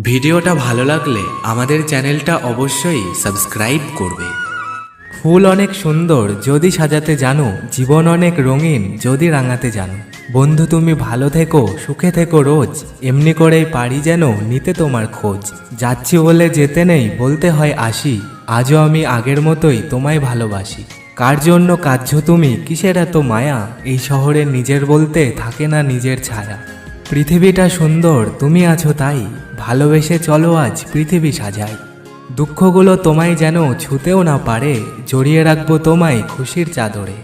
ভিডিওটা ভালো লাগলে আমাদের চ্যানেলটা অবশ্যই সাবস্ক্রাইব করবে। ফুল অনেক সুন্দর যদি সাজাতে জানো, জীবন অনেক রঙিন যদি রাঙাতে জানো। বন্ধু তুমি ভালো থেকো, সুখে থেকো রোজ, এমনি করেই পারি যেন নিতে তোমার খোঁজ। যাচ্ছি বলে যেতে নেই, বলতে হয় আসি, আজও আমি আগের মতোই তোমায় ভালোবাসি। কার জন্য কাঁদছো তুমি, কিসের এত মায়া, এই শহরে নিজের বলতে থাকে না নিজের ছায়া। পৃথিবীটা সুন্দর তুমি আছো তাই, ভালোবেসে চলো আজ পৃথিবী সাজাই। দুঃখগুলো তোমায় যেন ছুঁতেও না পারে, জড়িয়ে রাখবো তোমায় খুশির চাদরে।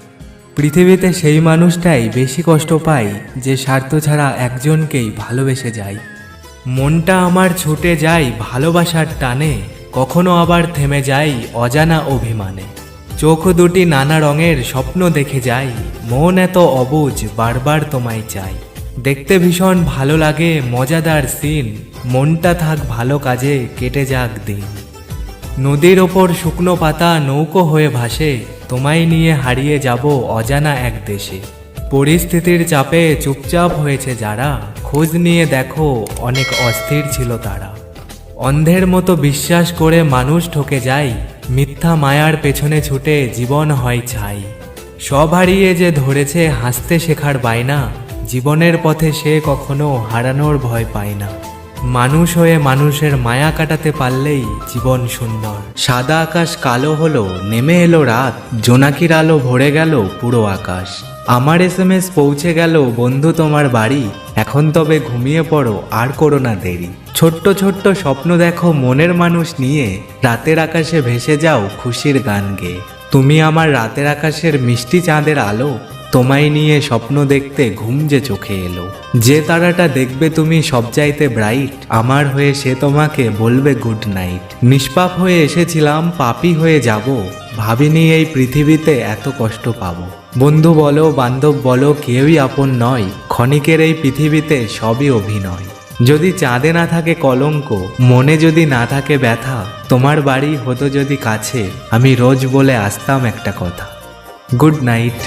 পৃথিবীতে সেই মানুষটাই বেশি কষ্ট পায় যে স্বার্থ ছাড়া একজনকেই ভালোবেসে যায়। মনটা আমার ছুটে যায় ভালোবাসার টানে, কখনো আবার থেমে যায় অজানা অভিমানে। চোখ দুটি নানা রঙের স্বপ্ন দেখে যায়, মন এত অবুঝ বারবার তোমায় চাই। দেখতে ভীষণ ভালো লাগে মজাদার সিন, মনটা থাক ভালো কাজে কেটে যাক দিন। নদীর ওপর শুকনো পাতা নৌকো হয়ে ভাসে, তোমায় নিয়ে হারিয়ে যাব অজানা এক দেশে। পরিস্থিতির চাপে চুপচাপ হয়েছে যারা, খোঁজ নিয়ে দেখো অনেক অস্থির ছিল তারা। অন্ধের মতো বিশ্বাস করে মানুষ ঠকে যায়, মিথ্যা মায়ার পেছনে ছুটে জীবন হয় ছাই। সব হারিয়ে যে ধরেছে হাসতে শেখার বায়না, জীবনের পথে সে কখনো হারানোর ভয় পায় না। মানুষ হয়ে মানুষের মায়া কাটাতে পারলেই জীবন সুন্দর। সাদা আকাশ কালো হলো, নেমে এলো রাত, জোনাকির আলো ভরে গেল পুরো আকাশ। আমার SMS পৌঁছে গেল বন্ধু তোমার বাড়ি, এখন তবে ঘুমিয়ে পড়ো আর করো না দেরি। ছোট্ট ছোট্ট স্বপ্ন দেখো মনের মানুষ নিয়ে, রাতের আকাশে ভেসে যাও খুশির গান গেয়ে। তুমি আমার রাতের আকাশের মিষ্টি চাঁদের আলো, তোমায় নিয়ে স্বপ্ন দেখতে ঘুম যে চোখে এলো। যে তারাটা দেখবে তুমি সবচাইতে ব্রাইট, আমার হয়ে সে তোমাকে বলবে গুড নাইট। নিষ্পাপ হয়ে এসেছিলাম, পাপী হয়ে যাব, ভাবিনি এই পৃথিবীতে এত কষ্ট পাবো। বন্ধু বলো বান্ধব বলো কেউই আপন নয়, ক্ষণিকের এই পৃথিবীতে সবই অভিনয়। যদি চাঁদে না থাকে কলঙ্ক, মনে যদি না থাকে ব্যথা, তোমার বাড়ি হতো যদি কাছে, আমি রোজ বলে আসতাম একটা কথা, গুড নাইট।